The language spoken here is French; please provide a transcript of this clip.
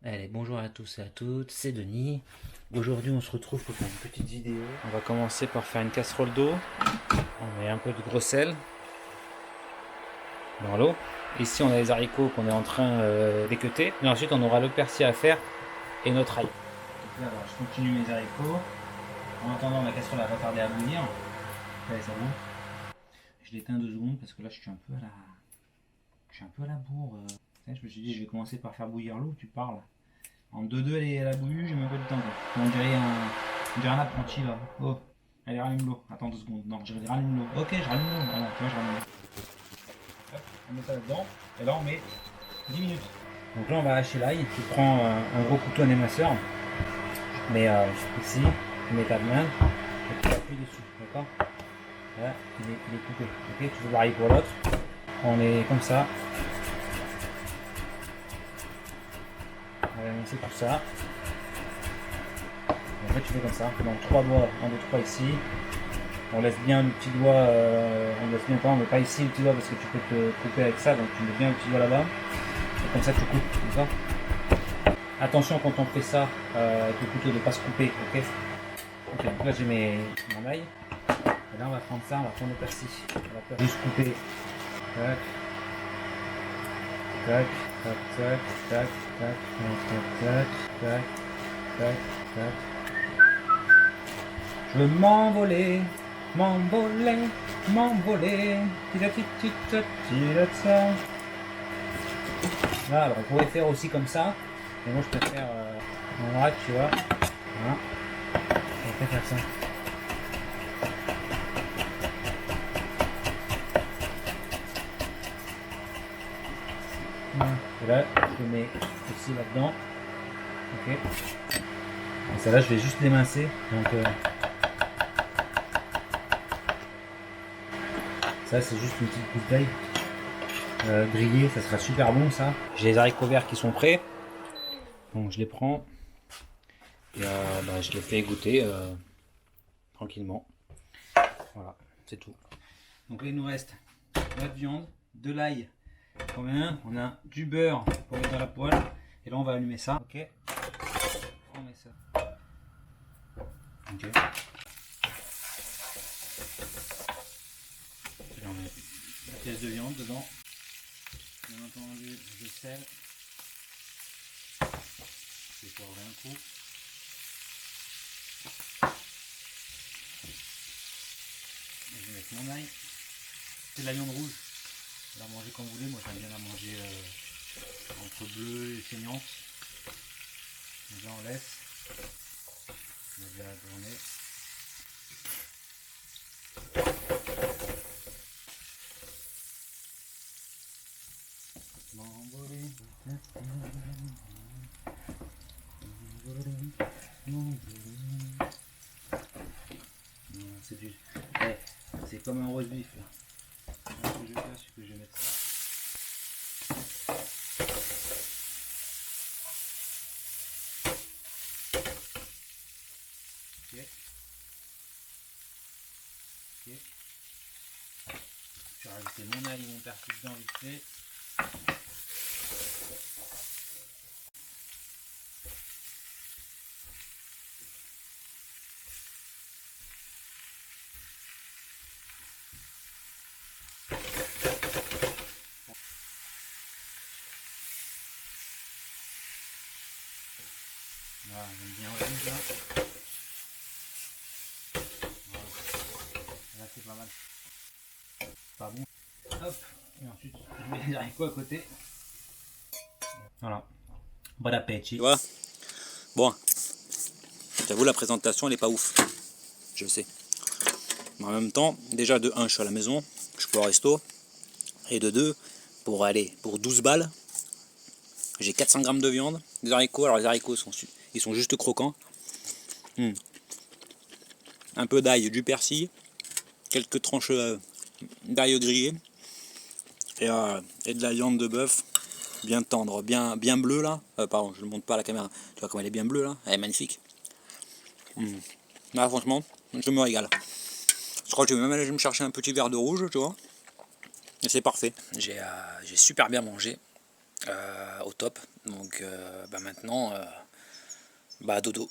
Allez, bonjour à tous et à toutes, c'est Denis. Aujourd'hui, on se retrouve pour faire une petite vidéo. On va commencer par faire une casserole d'eau. On met un peu de gros sel dans l'eau. Ici, on a les haricots qu'on est en train d'équeuter. Et ensuite, on aura le persil à faire et notre ail. Donc là, alors, je continue mes haricots. En attendant, ma casserole elle va tarder à bouillir. Allez, ça bout. Je l'éteins 2 secondes parce que là, je suis un peu à la bourre. Je me suis dit, je vais commencer par faire bouillir l'eau. Tu parles. En 2-2, elle a bouilli, j'ai même pas du temps. On dirait un apprenti là. Oh, allez, rallume l'eau. Attends 2 secondes. Non, je vais rallume l'eau. Ok, je rallume l'eau. Voilà, tu vois, je rallume l'eau. Hop, on met ça là-dedans. Et là, on met 10 minutes. Donc là, on va hacher l'ail. Tu prends un gros couteau en éminceur. Je mets ici. Tu mets ta main. Et tu appuies dessus. D'accord. Là, il est coupé. Ok, tu fais pareil pour l'autre. On est comme ça. On va émincer tout ça. En fait, tu fais comme ça. Donc 3 doigts, 1, 2, 3 ici. On laisse bien le petit doigt, on laisse bien pas, on met pas ici le petit doigt parce que tu peux te couper avec ça, donc tu mets bien le petit doigt là-bas. Et comme ça tu coupes, d'accord. Attention quand on fait ça, avec le couteau de ne pas se couper, ok. Ok, donc là j'ai mon ail. Et là on va prendre ça, on va prendre le persil. On va faire juste couper. Tac. Tac, tac, tac, tac, tac, tac, tac, tac, tac. Je veux m'envoler, m'envoler, m'envoler. Là, alors on pourrait faire aussi comme ça, mais moi je préfère en vrac, tu vois. Voilà. On va faire ça. Voilà. Et là, je le mets aussi là-dedans. Ok. Et ça là, je vais juste l'émincer. Donc ça, c'est juste une petite goutte d'ail. Grillé, ça sera super bon ça. J'ai les haricots verts qui sont prêts, donc je les prends et je les fais égoutter tranquillement. Voilà, c'est tout. Donc là il nous reste notre viande, de l'ail, combien on a du beurre pour mettre dans la poêle et là on va allumer ça. Ok, on met ça. Ok. Et là on met la pièce de viande dedans. Bien entendu, le sel. Je vais poivrer un coup. Et je vais mettre mon ail. C'est de la viande rouge. La manger comme vous voulez. Moi j'aime bien la manger entre bleue et saignante. Donc là on laisse. On va bien la tourner. C'est du... Ouais, c'est comme un roast beef là. Ce que je vais faire, c'est que je vais mettre ça. Ok. Ok. Je vais rajouter mon ail et mon persil dedans vite fait. Voilà, j'aime bien rouge là. Voilà. Là c'est pas mal. Pas bon. Hop. Et ensuite je mets les haricots à côté. Voilà. Bon appétit. Tu vois? Bon, j'avoue la présentation elle est pas ouf, je sais. Mais en même temps, déjà de 1 je suis à la maison, je suis pas au resto. Et de 2, pour 12 balles, j'ai 400 grammes de viande, des haricots. Alors les haricots ils sont juste croquants. Un peu d'ail, du persil, quelques tranches d'ail grillé et de la viande de bœuf bien tendre, bien bleue là. Pardon, je ne montre pas à la caméra. Tu vois comme elle est bien bleue là, elle est magnifique. Là franchement, je me régale. Je crois que je vais même aller me chercher un petit verre de rouge, tu vois. Et c'est parfait. J'ai super bien mangé. au top. Donc bah maintenant, dodo.